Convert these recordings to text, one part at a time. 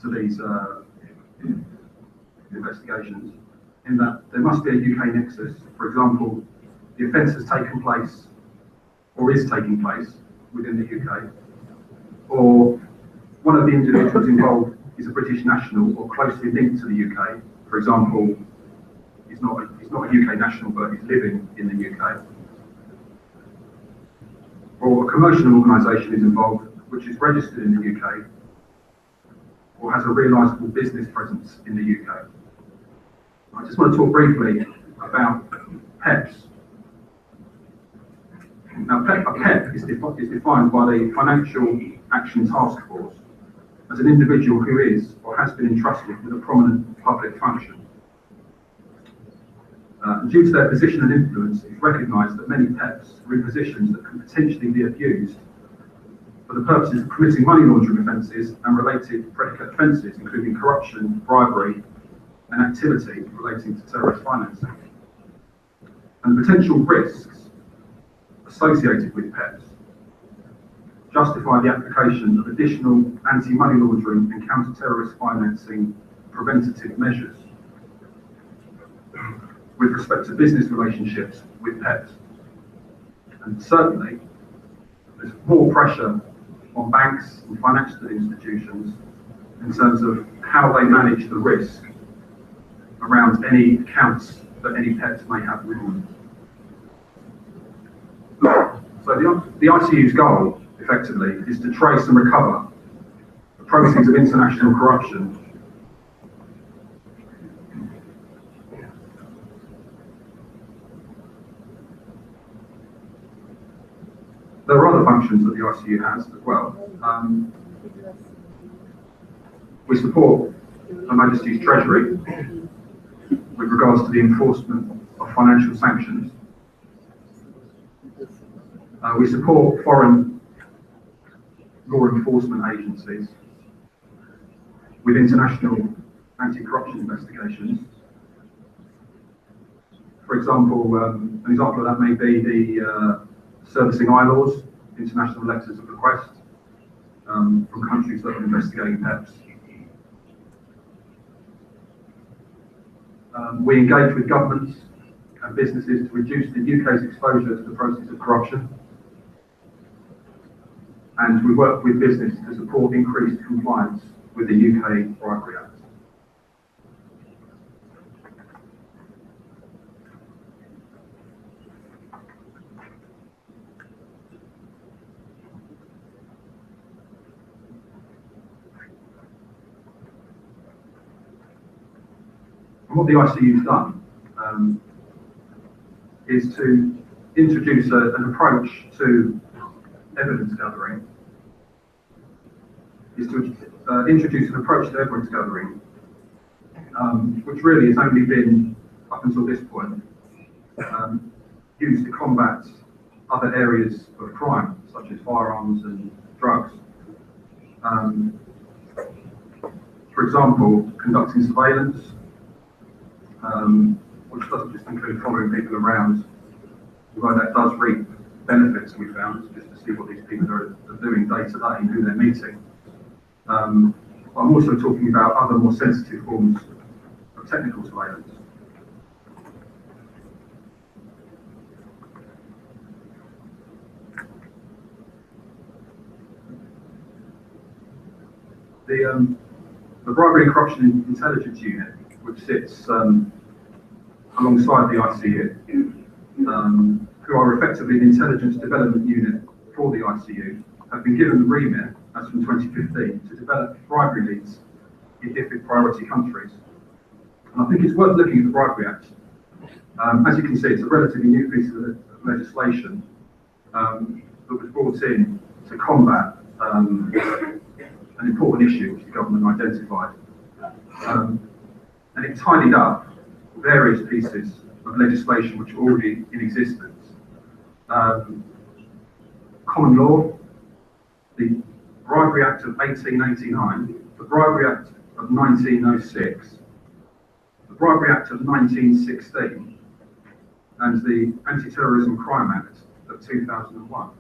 these investigations, in that there must be a UK nexus. For example, the offence has taken place or is taking place within the UK, or one of the individuals involved is a British national or closely linked to the UK. For example, he's not a UK national, but he's living in the UK. Or a commercial organisation is involved, which is registered in the UK, or has a realisable business presence in the UK. I just want to talk briefly about PEPs. Now, a PEP is defined by the Financial Action Task Force as an individual who is or has been entrusted with a prominent public function. Due to their position and influence, it's recognised that many PEPs are in positions that can potentially be abused for the purposes of committing money laundering offences and related predicate offences, including corruption, bribery, and activity relating to terrorist financing. And potential risks associated with PEPs justify the application of additional anti-money laundering and counter-terrorist financing preventative measures with respect to business relationships with PEPs. And certainly, there's more pressure on banks and financial institutions in terms of how they manage the risk around any accounts that any PEPs may have with them. So the ICU's goal, effectively, is to trace and recover the proceeds of international corruption There are other functions that the ICU has as well. We support Her Majesty's Treasury with regards to the enforcement of financial sanctions. We support foreign law enforcement agencies with international anti-corruption investigations. For example, an example of that may be the servicing ILAWs, international letters of request, from countries that are investigating PEPs. We engage with governments and businesses to reduce the UK's exposure to the process of corruption. And we work with business to support increased compliance with the UK Bribery Act. And what the ICU's done is to introduce an approach to evidence gathering, which really has only been, up until this point, used to combat other areas of crime, such as firearms and drugs. For example, conducting surveillance, which doesn't just include following people around, although that does reap benefits, we found, just to see what these people are doing day to day and who they're meeting. I'm also talking about other more sensitive forms of technical surveillance. The Bribery and Corruption Intelligence Unit, which sits alongside the ICU, who are effectively the intelligence development unit for the ICU, have been given the remit, as from 2015, to develop bribery leads in different priority countries. And I think it's worth looking at the Bribery Act. As you can see, it's a relatively new piece of legislation that was brought in to combat an important issue which the government identified. And it tidied up various pieces of legislation which are already in existence. Common law, the Bribery Act of 1889, the Bribery Act of 1906, the Bribery Act of 1916, and the Anti-Terrorism Crime Act of 2001.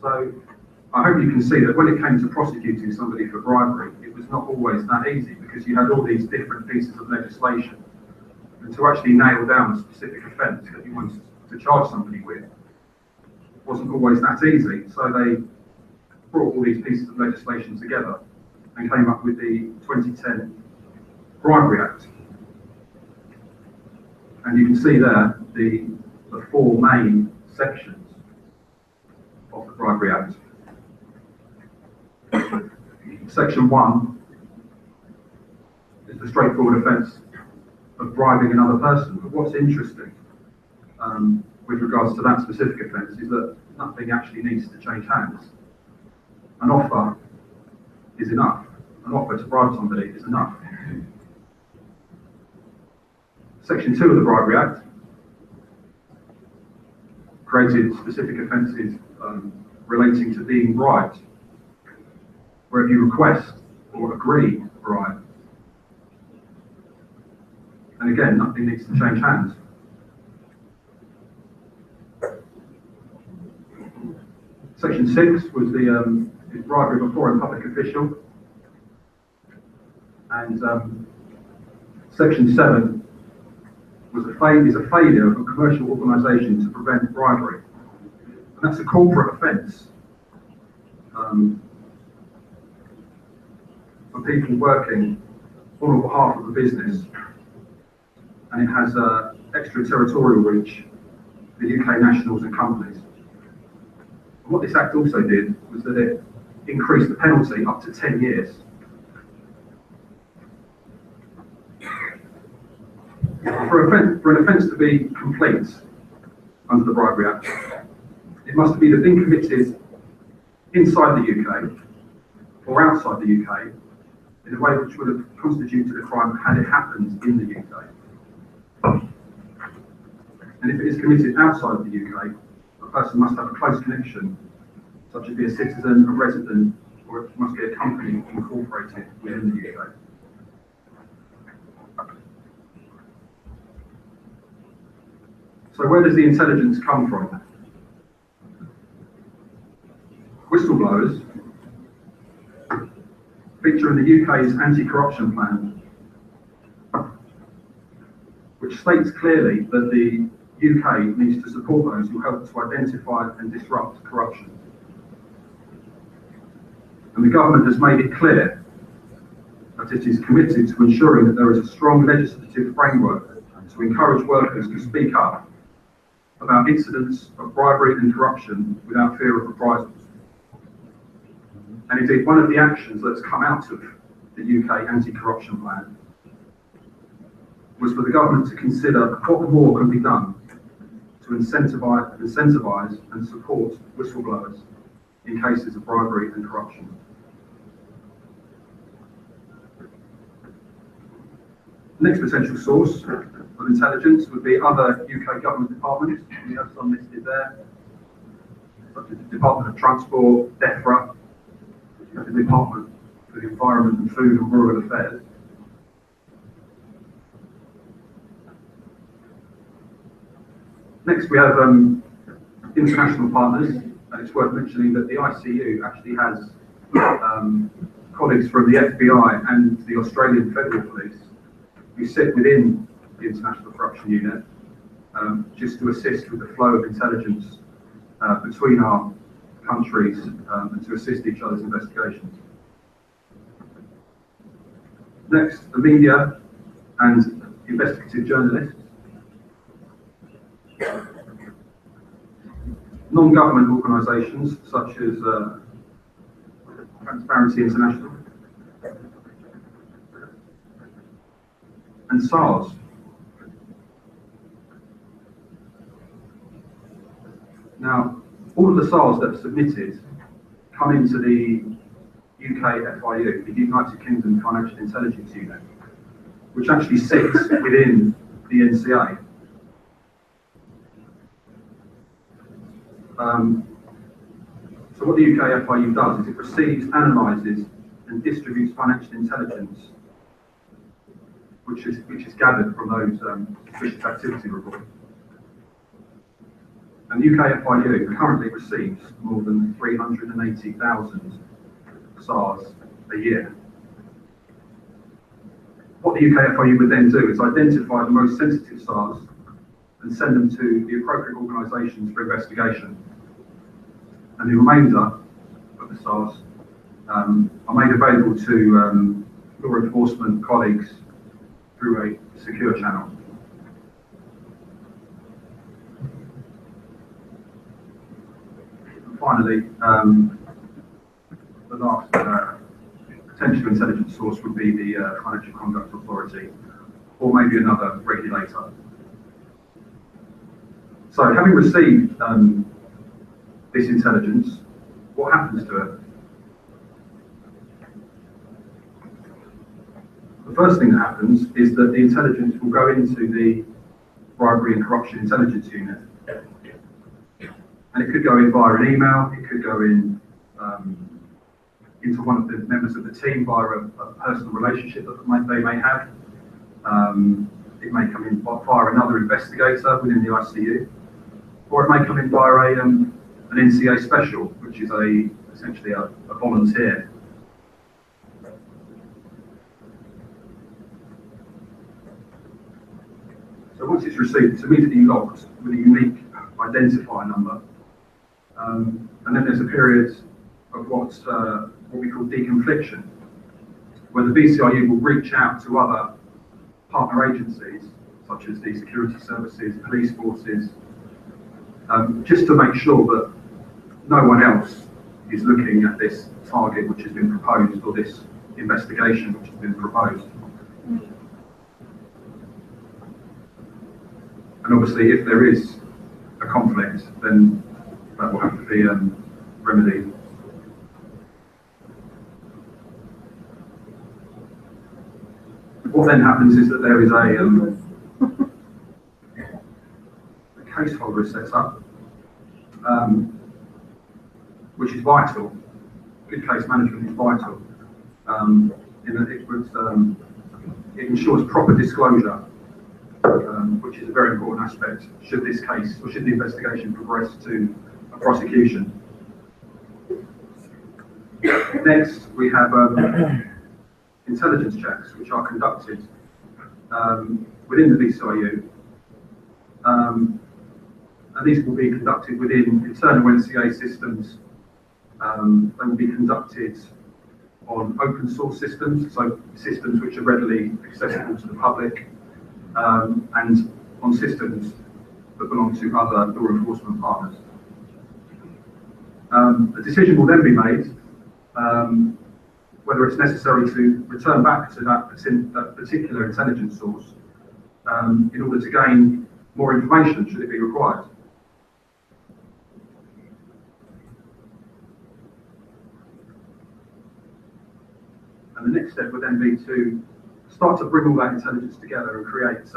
So I hope you can see that when it came to prosecuting somebody for bribery, it was not always that easy, because you had all these different pieces of legislation. And to actually nail down a specific offence that you wanted to charge somebody with wasn't always that easy. So they brought all these pieces of legislation together and came up with the 2010 Bribery Act. And you can see there the four main sections of the Bribery Act. Section 1 is the straightforward offence of bribing another person. But what's interesting with regards to that specific offence is that nothing actually needs to change hands. An offer is enough. An offer to bribe somebody is enough. Section 2 of the Bribery Act created specific offences relating to being bribed, where if you request or agree a bribe, and again, nothing needs to change hands. Section 6 was the bribery of a foreign public official, and Section 7 was is a failure of a commercial organisation to prevent bribery, and that's a corporate offence for people working on behalf of a business, and it has extraterritorial reach for UK nationals and companies. And what this Act also did was that it increased the penalty up to 10 years. For an offence to be complete under the Bribery Act, it must have either been committed inside the UK or outside the UK in a way which would have constituted a crime had it happened in the UK. And if it is committed outside the UK, a person must have a close connection, such as be a citizen, a resident, or it must be a company incorporated within the UK. So where does the intelligence come from? Whistleblowers feature in the UK's anti-corruption plan, which states clearly that the UK needs to support those who help to identify and disrupt corruption. And the government has made it clear that it is committed to ensuring that there is a strong legislative framework to encourage workers to speak up about incidents of bribery and corruption without fear of reprisals. And indeed, one of the actions that's come out of the UK anti-corruption plan was for the government to consider what more can be done to incentivise and support whistleblowers in cases of bribery and corruption. The next potential source of intelligence would be other UK government departments. We have some listed there, such as the Department of Transport, DEFRA, the Department for the Environment and Food and Rural Affairs. Next we have international partners, and it's worth mentioning that the ICU actually has colleagues from the FBI and the Australian Federal Police who sit within the International Corruption Unit, just to assist with the flow of intelligence between our countries and to assist each other's investigations. Next, the media and investigative journalists. Non-government organisations such as Transparency International and SARS. Now, all of the SARS that are submitted come into the UK FIU, the United Kingdom Financial Intelligence Unit, which actually sits within the NCA. So what the UK FIU does is it receives, analyses and distributes financial intelligence which is gathered from those suspicious activity reports. And the UK FIU currently receives more than 380,000 SARs a year. What the UK FIU would then do is identify the most sensitive SARs and send them to the appropriate organisations for investigation. And the remainder of the SARs are made available to law enforcement colleagues through a secure channel. And finally, the last potential intelligence source would be the Financial Conduct Authority, or maybe another regulator. So, having received this intelligence, what happens to it? The first thing that happens is that the intelligence will go into the Bribery and Corruption Intelligence Unit. And it could go in via an email, it could go in into one of the members of the team via a personal relationship that they may have. It may come in via another investigator within the ICU, or it may come in via an NCA special, which is essentially a volunteer. So once it's received, it's immediately logged with a unique identifier number. And then there's a period of what we call deconfliction, where the BCIU will reach out to other partner agencies, such as the security services, police forces, just to make sure that no one else is looking at this target which has been proposed, or this investigation which has been proposed. And obviously, if there is a conflict, then that will have to be remedied. What then happens is that there is a case holder is set up, which is vital. Good case management is vital. In that it ensures proper disclosure, which is a very important aspect should this case, or should the investigation progress to a prosecution. Next, we have intelligence checks, which are conducted within the BCIU. And these will be conducted within internal NCA systems. They will be conducted on open source systems, so systems which are readily accessible to the public, and on systems that belong to other law enforcement partners. A decision will then be made whether it's necessary to return back to that particular intelligence source in order to gain more information, should it be required. And the next step would then be to start to bring all that intelligence together and create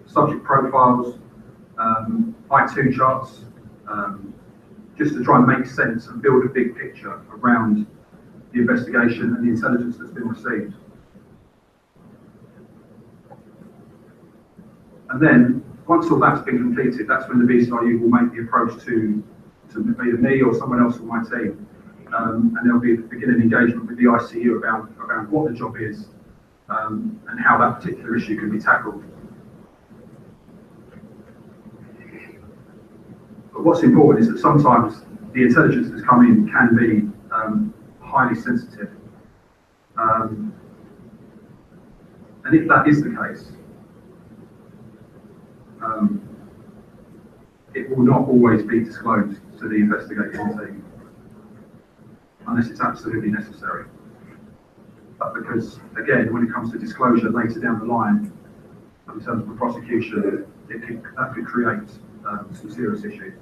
subject profiles, I2 charts, just to try and make sense and build a big picture around the investigation and the intelligence that's been received. And then, once all that's been completed, that's when the BCIU will make the approach to either me or someone else on my team. And there'll be begin an engagement with the ICU around what the job is and how that particular issue can be tackled. But what's important is that sometimes the intelligence that's come in can be highly sensitive. And if that is the case, it will not always be disclosed to the investigating team, unless it's absolutely necessary. But because, again, when it comes to disclosure later down the line, in terms of the prosecution, that could create some serious issues.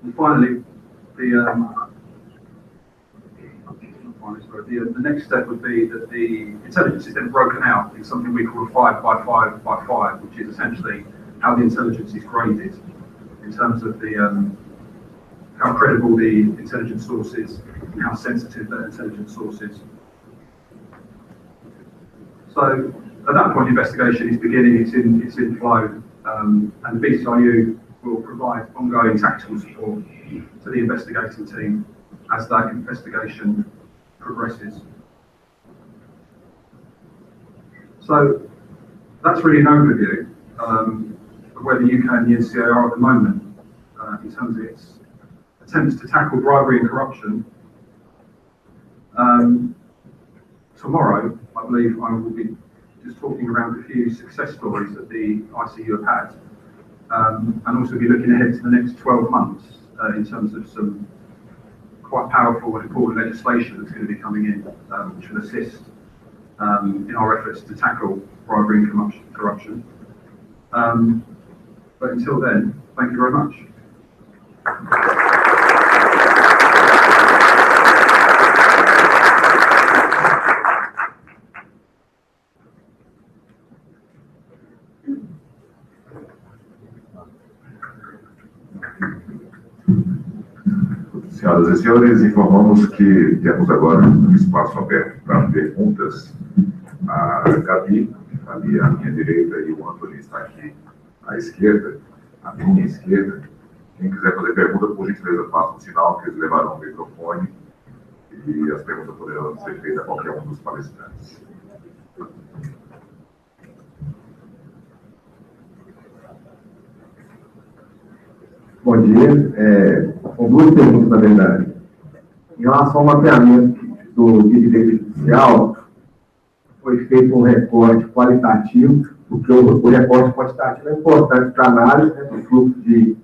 And finally, the next step would be that the intelligence is then broken out in something we call a 5 by 5 by 5, which is essentially how the intelligence is graded in terms of the how credible the intelligence source is and how sensitive that intelligence source is. So at that point, investigation is beginning, it's in flow, and the BCIU will provide ongoing tactical support to the investigating team as that investigation progresses. So that's really an overview of where the UK and the NCA are at the moment in terms of its attempts to tackle bribery and corruption. Tomorrow, I believe I will be just talking around a few success stories that the ICU have had, and also be looking ahead to the next 12 months in terms of some quite powerful and important legislation that's going to be coming in, which will assist in our efforts to tackle bribery and corruption. But until then, thank you very much. Senhoras e senhores, informamos que temos agora um espaço aberto para perguntas. A Gabi, ali à minha direita, e o Antônio está aqui à esquerda, à minha esquerda. Quem quiser fazer pergunta, por gentileza, faça um sinal que eles levarão o microfone e as perguntas poderão ser feitas a qualquer um dos palestrantes. Bom dia. São duas perguntas, na verdade. Em relação ao mapeamento do direito judicial, foi feito um recorte qualitativo, porque o recorte quantitativo é importante para a análise do fluxo de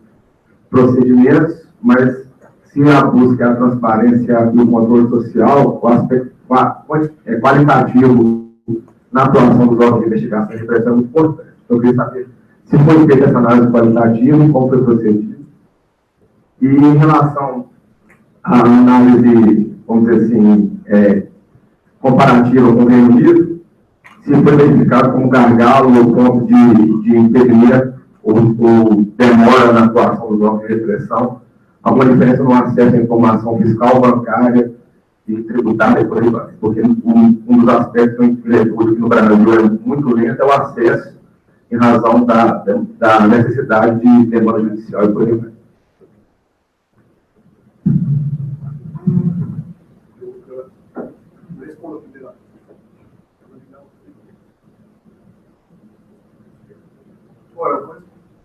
procedimentos, mas se a busca é a transparência e o controle social, o aspecto qualitativo na atuação dos órgãos de investigação e repressão é muito importante. Então, eu queria saber se foi feita essa análise qualitativa e como foi procedido. E em relação à análise, vamos dizer assim, comparativa com o Reino Unido, se foi identificado como gargalo ou ponto de impedimento ou demora na atuação dos órgãos de repressão, alguma diferença no acesso à informação fiscal, bancária e tributária, por aí vai. Porque um dos aspectos que no Brasil é muito lento é o acesso em razão da necessidade de demanda judicial e por aí vai.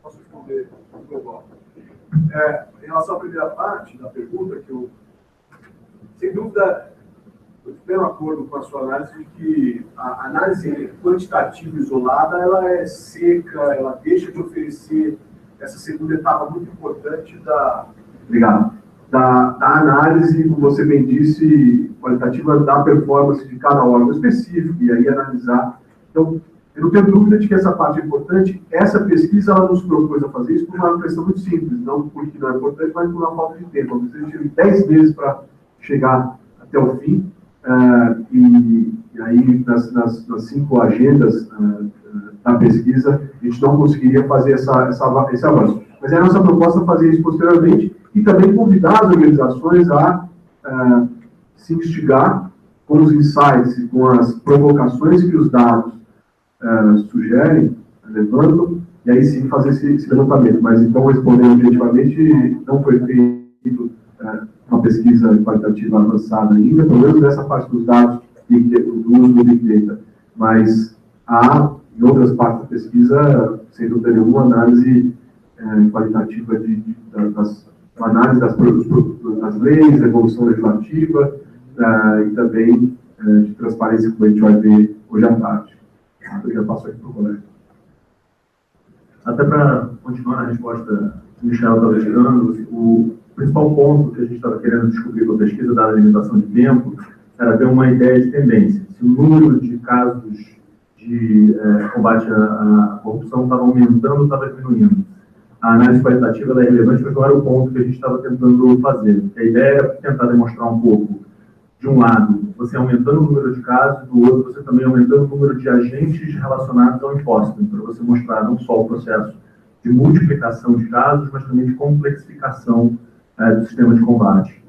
Posso responder global. Em relação à primeira parte da pergunta, que eu, sem dúvida, eu tenho um acordo com a sua análise de que a análise quantitativa isolada, ela é seca, ela deixa de oferecer essa segunda etapa muito importante da análise, como você bem disse, qualitativa da performance de cada órgão específico, e aí analisar. Então, eu não tenho dúvida de que essa parte é importante. Essa pesquisa, ela nos propôs a fazer isso por uma questão muito simples, não porque não é importante, mas por uma falta de tempo. A gente teve 10 meses para chegar até o fim, e aí nas 5 agendas da pesquisa, a gente não conseguiria fazer esse avanço. Mas é a nossa proposta fazer isso posteriormente e também convidar as organizações a se instigar com os insights e com as provocações que os dados sugerem, levantam, e aí sim fazer esse levantamento. Mas então, respondendo objetivamente, não foi feito uma pesquisa qualitativa avançada ainda, pelo menos nessa parte dos dados do uso do Big Data. Mas há, em outras partes da pesquisa, sem dúvida nenhuma, análise qualitativa análise das leis, da evolução legislativa e também de transparência, como a gente vai ver hoje à tarde. Eu já passo aqui para o colega. Até para continuar a resposta que o Michel estava gerando, o principal ponto que a gente estava querendo descobrir com a pesquisa, dada a limitação de tempo, era ter uma ideia de tendência. Se o número de casos de combate à corrupção estava aumentando ou estava diminuindo. A análise qualitativa é relevante, mas não era o ponto que a gente estava tentando fazer. A ideia era tentar demonstrar um pouco, de um lado, você aumentando o número de casos, do outro, você também aumentando o número de agentes relacionados ao imposto, para você mostrar não só o processo de multiplicação de casos, mas também de complexificação do sistema de combate.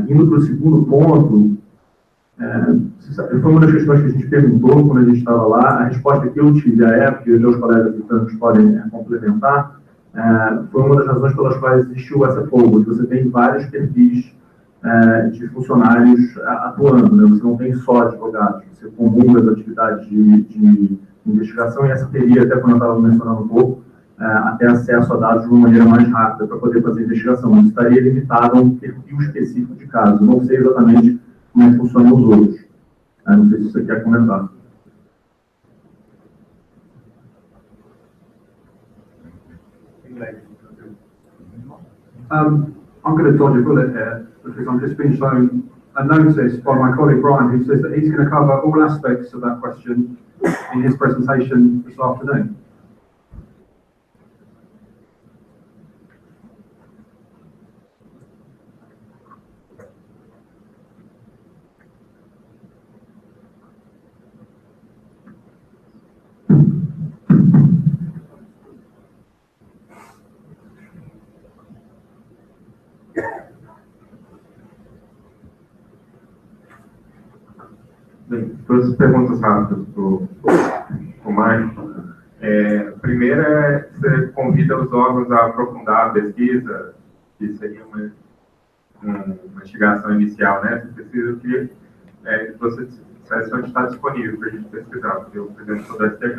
Indo para o segundo ponto, Foi uma das questões que a gente perguntou quando a gente estava lá. A resposta que eu tive à época, e os meus colegas britânicos podem complementar, foi uma das razões pelas quais existiu essa folga. Você tem vários perfis de funcionários atuando, né? Você não tem só advogados, você comunga as atividades de investigação, e essa teria, até quando eu estava mencionando um pouco, até acesso a dados de uma maneira mais rápida para poder fazer investigação, mas estaria limitado a um perfil específico de caso. Eu não sei exatamente como é que funcionam os outros. Não sei se você quer comentar. I'm going to dodge a bullet here because I'm just being shown a notice by my colleague Brian, who says that he's going to cover all aspects of that question in his presentation this afternoon. Bem, duas perguntas rápidas para o Mário. Primeira é, você convida os órgãos a aprofundar a pesquisa, que seria uma investigação inicial, né? Você precisa que você dissesse onde está disponível para a gente pesquisar, porque eu, por exemplo, sou da STJ,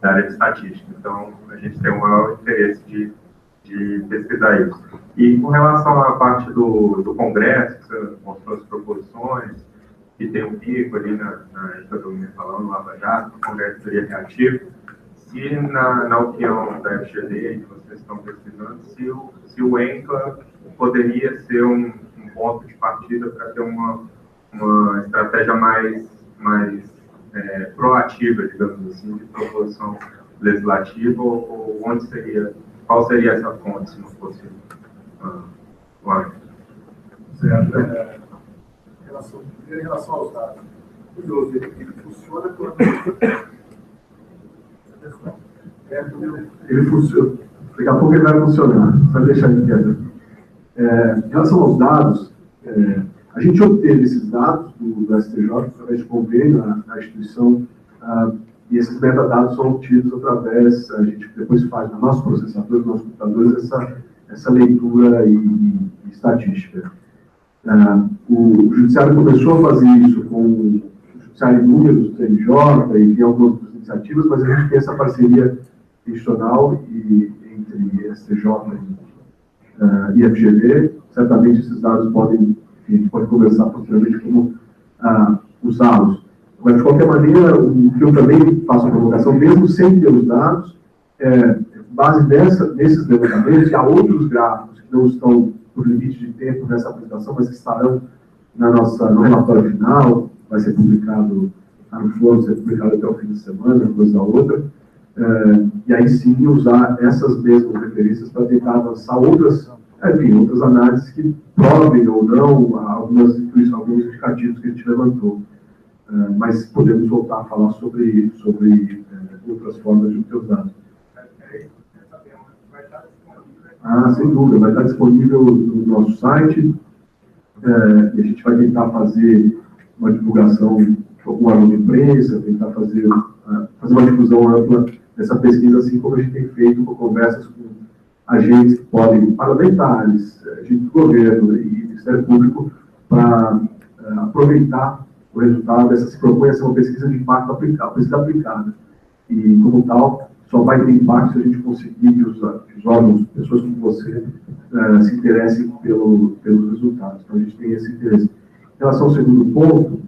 da área de estatística, então a gente tem um maior interesse de pesquisar isso. E com relação à parte do Congresso, que você mostrou as proposições, que tem um pico ali na economia falando, Lava Jato, o Congresso seria reativo, se na opinião da FGD, que vocês estão pesquisando, se o ENCLA poderia ser um ponto de partida para ter uma estratégia mais proativa, digamos assim, de proposição legislativa, ou qual seria essa fonte, se não fosse o âmbito? Certo. Em relação aos dados, curioso, ele funciona quando... Ele funciona. Daqui a pouco ele vai funcionar, só deixar ele quieto. Em relação aos dados, a gente obteve esses dados do STJ através de convênio na instituição, e esses metadados são obtidos através, a gente depois faz no nosso processador, nos nossos computadores, essa leitura e estatística. O Judiciário começou a fazer isso com o Judiciário Unido, do TNJ, e tem algumas outras iniciativas, mas a gente tem essa parceria institucional entre STJ e FGV. Certamente esses dados a gente pode conversar posteriormente como usá-los. Mas, de qualquer maneira, o que eu também faço a provocação, mesmo sem ter os dados, base desses levantamentos, e há outros gráficos que não estão por limite de tempo nessa apresentação, mas que estarão no relatório final, vai ser publicado, está no fórum, vai ser publicado até o fim de semana, coisa da outra, e aí sim usar essas mesmas referências para tentar avançar outras análises que provem ou não alguns indicativos que a gente levantou. Mas podemos voltar a falar sobre outras formas de obter os dados. Sem dúvida, vai estar disponível no nosso site, e a gente vai tentar fazer uma divulgação com algum órgão de imprensa, tentar fazer uma difusão ampla dessa pesquisa, assim como a gente tem feito com conversas com agentes que podem, parlamentares, agentes do governo e Ministério Público, para aproveitar o resultado. Se propõe a ser uma pesquisa de impacto aplicado, pesquisa aplicada. E, como tal, só vai ter impacto se a gente conseguir que os órgãos, pessoas como você, se interessem pelos resultados. Então, a gente tem esse interesse. Em relação ao segundo ponto,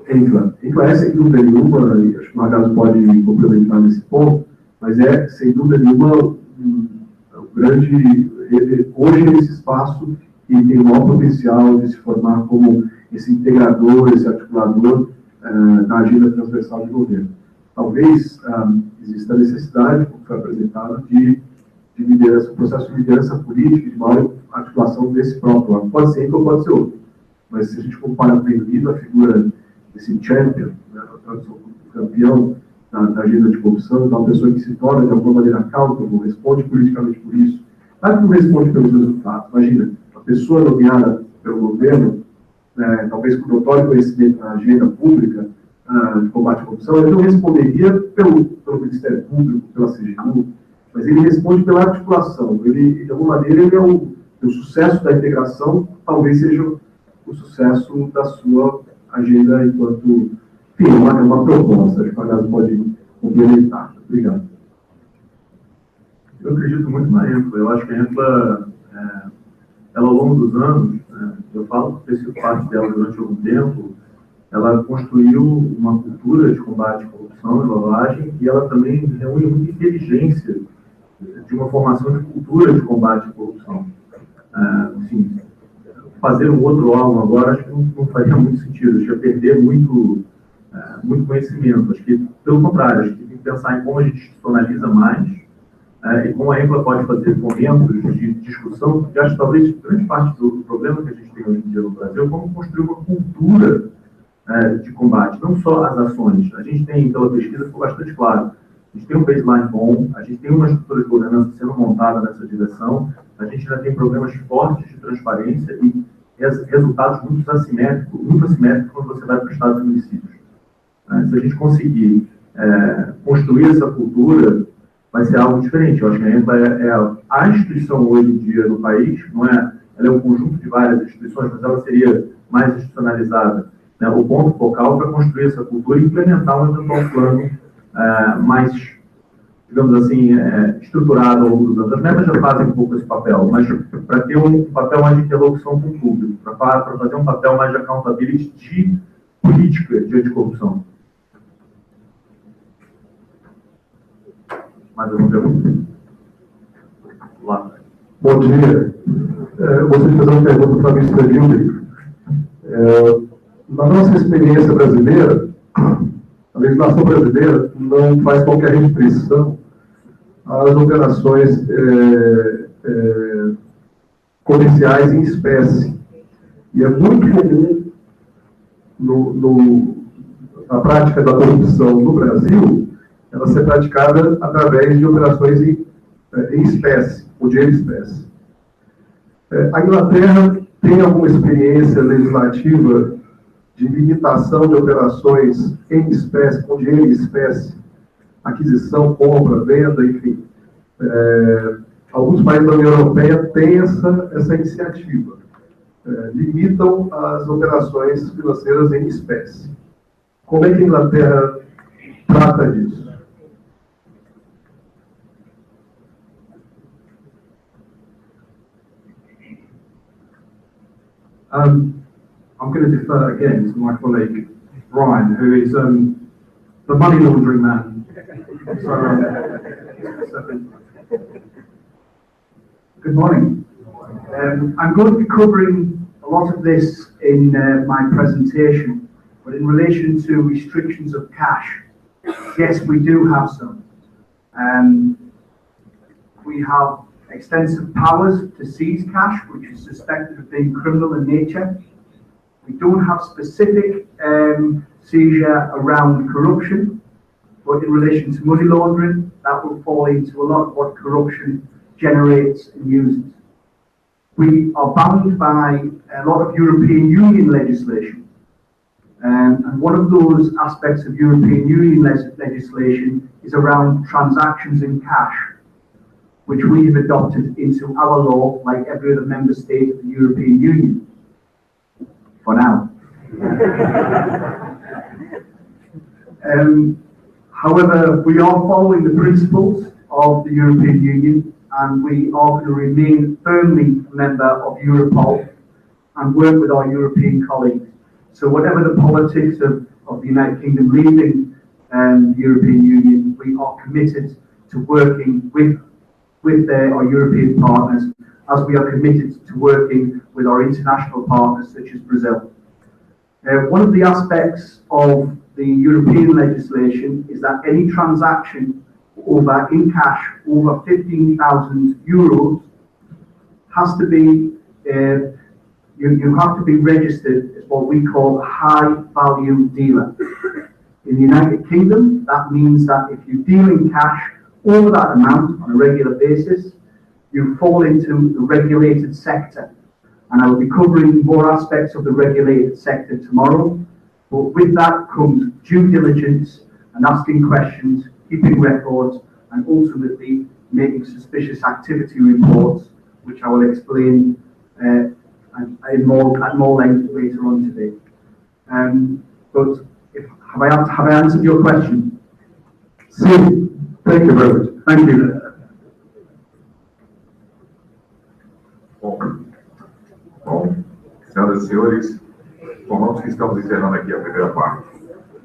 ENCLA é, sem dúvida nenhuma, e acho que o Marcos pode complementar nesse ponto, mas sem dúvida nenhuma, hoje esse espaço que tem o maior potencial de se formar como esse integrador, esse articulador da agenda transversal de governo. Talvez exista a necessidade, como foi apresentado, de liderança, um processo de liderança política, de maior articulação desse próprio órgão. Pode ser ou pode ser outro. Mas se a gente compara o Reino Unido, a figura desse champion, né, o campeão da agenda de corrupção, da pessoa que se torna de alguma maneira accountable, responde politicamente por isso, claro que não responde pelos resultados. Imagina, a pessoa nomeada pelo governo talvez com notório conhecimento na agenda pública de combate à corrupção, ele não responderia pelo Ministério Público, pela CGU, mas ele responde pela articulação. Ele, de alguma maneira, ele é o sucesso da integração, talvez seja o sucesso da sua agenda enquanto, enfim, uma proposta. Acho que o Magazo pode complementar. Obrigado. Eu acredito muito na ENFLA. Eu acho que a ENFLA, ela ao longo dos anos, eu falo por ter sido parte dela durante algum tempo, ela construiu uma cultura de combate à corrupção e lavagem, e ela também reúne muita inteligência de uma formação de cultura de combate à corrupção. Assim, fazer um outro órgão agora acho que não faria muito sentido, acho que ia perder muito conhecimento. Acho que, pelo contrário, acho que tem que pensar em como a gente institucionaliza mais e como a ENFLA pode fazer momentos de discussão, porque acho que talvez grande parte do problema que a gente tem hoje em dia no Brasil é como construir uma cultura de combate, não só as ações. A gente tem, pela pesquisa, ficou bastante claro, a gente tem um baseline bom, a gente tem uma estrutura de governança sendo montada nessa direção, a gente ainda tem problemas fortes de transparência e resultados muito assimétricos quando você vai para os estados e municípios. Se a gente conseguir construir essa cultura, vai ser algo diferente. Eu acho que a ENFLA é a instituição hoje em dia no país, ela é um conjunto de várias instituições, mas ela seria mais institucionalizada, né, o ponto focal para construir essa cultura e implementar um eventual plano mais, digamos assim, estruturado ao longo dos anos. As metas já fazem um pouco esse papel, mas para ter um papel mais de interlocução com o público, para fazer um papel mais de accountability de política de anticorrupção. Mais alguma pergunta? Lá. Bom dia. Eu gostaria de fazer uma pergunta para a ministra Hilde. Na nossa experiência brasileira, a legislação brasileira não faz qualquer restrição às operações comerciais em espécie. E é muito comum na prática da corrupção no Brasil ela ser praticada através de operações em espécie, com dinheiro em espécie. A Inglaterra tem alguma experiência legislativa de limitação de operações em espécie, com dinheiro em espécie, aquisição, compra, venda, enfim. Alguns países da União Europeia têm essa iniciativa. Limitam as operações financeiras em espécie. Como é que a Inglaterra trata disso? I'm going to defer again to my colleague Brian, who is the money laundering man. Good morning. I'm going to be covering a lot of this in my presentation, but in relation to restrictions of cash, yes, we do have some. We have extensive powers to seize cash, which is suspected of being criminal in nature. We don't have specific seizure around corruption, but in relation to money laundering, that will fall into a lot of what corruption generates and uses. We are bound by a lot of European Union legislation. And one of those aspects of European Union legislation is around transactions in cash, which we have adopted into our law, like every other member state of the European Union, for now. However, we are following the principles of the European Union, and we are going to remain firmly a member of Europol and work with our European colleagues. So whatever the politics of the United Kingdom leaving the European Union, we are committed to working with our European partners, as we are committed to working with our international partners such as Brazil. One of the aspects of the European legislation is that any transaction in cash over 15,000 euros has to be, you have to be registered as what we call a high value dealer. In the United Kingdom, that means that if you deal in cash over that amount on a regular basis, you fall into the regulated sector. and I will be covering more aspects of the regulated sector tomorrow. But with that comes due diligence and asking questions, keeping records, and ultimately making suspicious activity reports, which I will explain at more length later on today. But have I answered your question? Sim, thank you very much. Thank you. Bom, senhoras e senhores, informamos que estamos encerrando aqui a primeira parte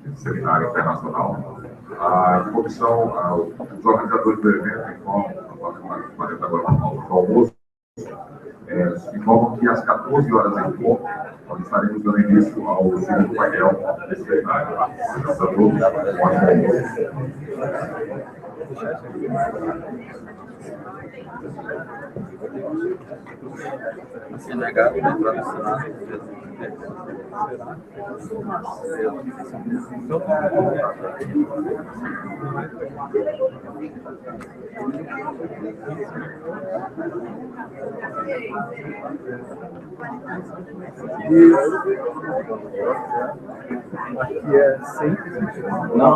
do Seminário Internacional. A comissão, os organizadores do evento informam, fazendo agora o almoço, informam que às 14 horas em ponto, nós estaremos dando início ao segundo painel desse seminário. A todos, um ótimo almoço. Se negar, vai entrar no Senado. Aqui é 100? Não,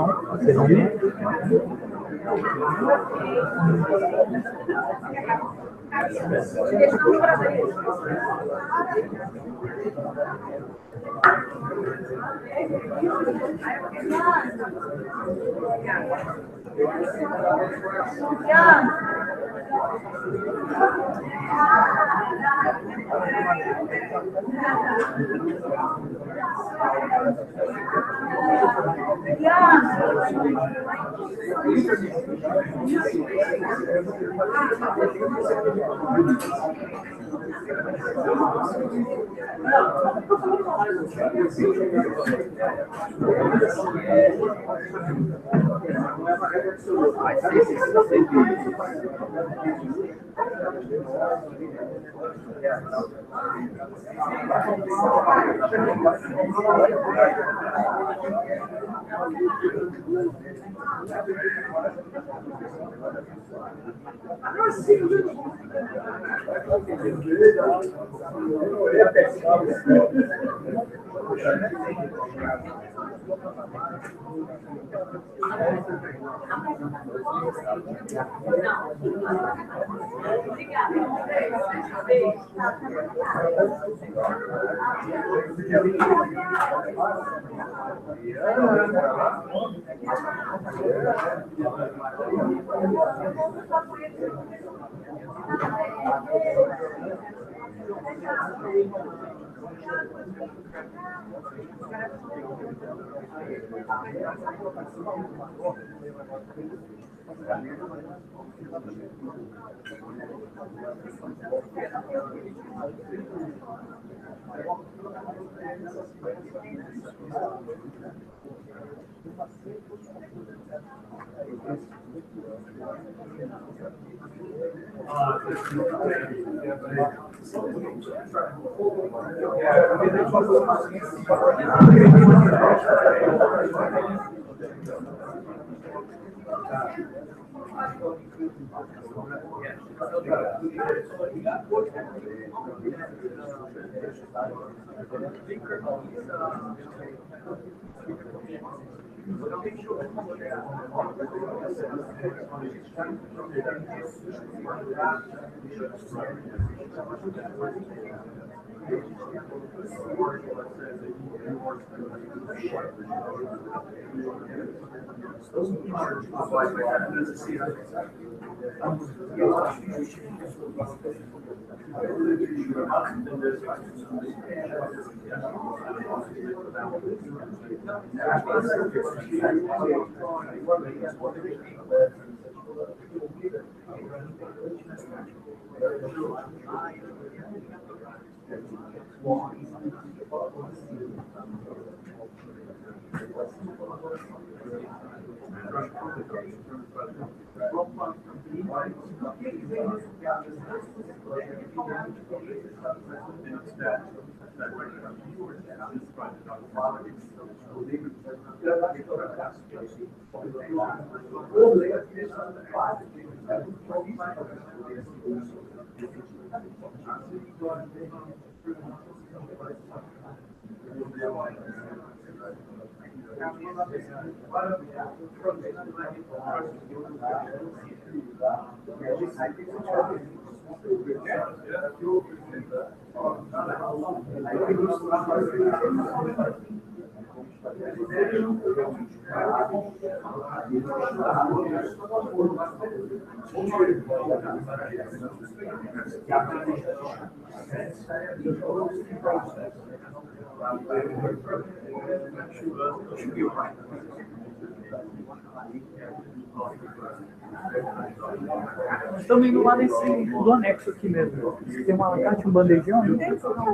Também do lado do anexo aqui mesmo. Tem uma carta, um bandejão.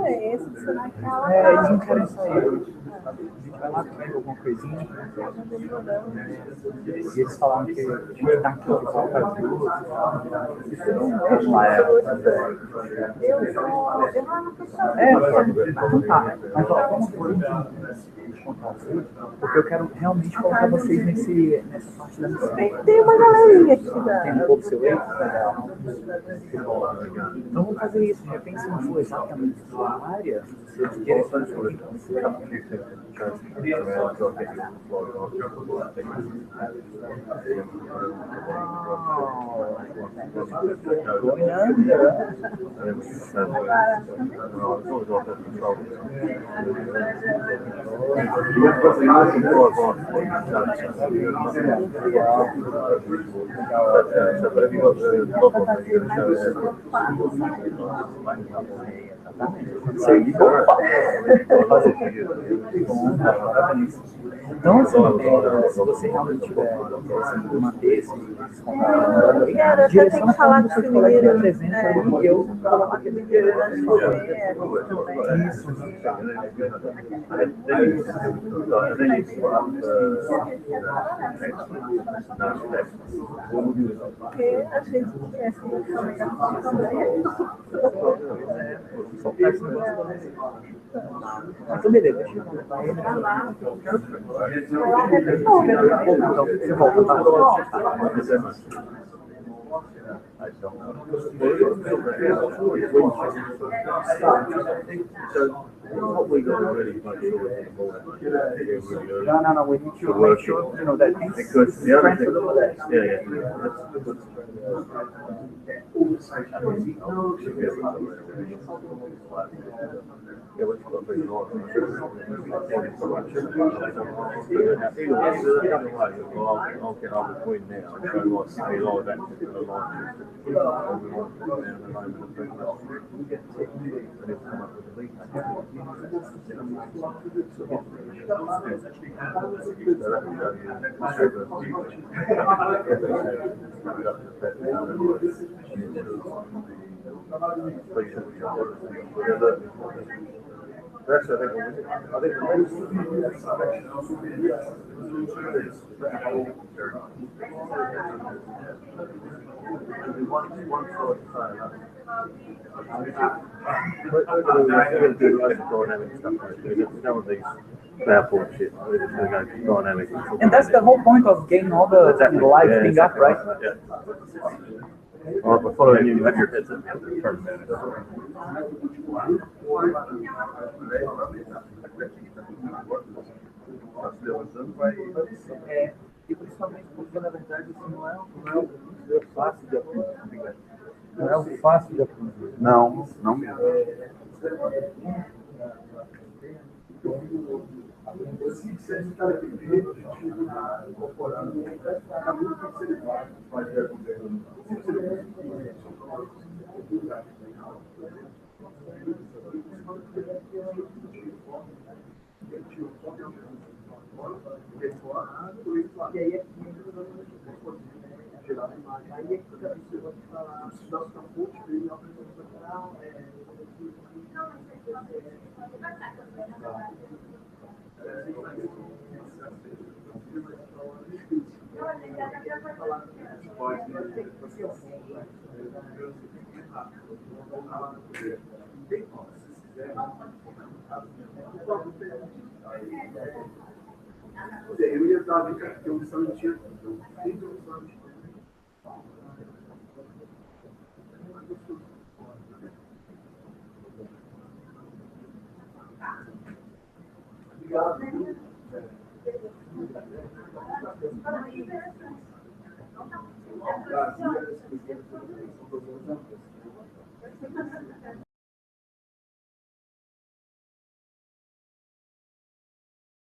É esse, você vai falar. É, eles não querem sair. A gente vai lá, pega alguma coisinha. E eles falaram que tinha que estar aqui de volta às 2. Isso não é uma época. Eu lá no pessoal. Então tá. Mas ó, vamos porque eu quero realmente colocar vocês nessa parte da missão. Tem uma galerinha aqui Tem da. um pouco seu erro? Então vamos fazer isso. De repente, se não for exatamente a sua área, você direciona isso. Então, assim, se você realmente tiver manter esse contato, Tem que falar com o Mineiro. apresenta ali e eu coloco aquele Porque a gente quer se então, beleza, deixa eu contar ele. Então, você volta, tá? No, we need to make sure, that things Because the other thing, over there. And that's the whole point of getting all the live thing up, right? Yeah. Well, before I knew you had your headset. E principalmente porque, na verdade, isso não é fácil de aprender. Não é o fácil de aprender. Não, não mesmo. E aí é que gerar a imagem. Aí é que você vai falar, estudar o fonte, ver a apresentação, eu ia dar a dica que a opção não tinha. Obrigado.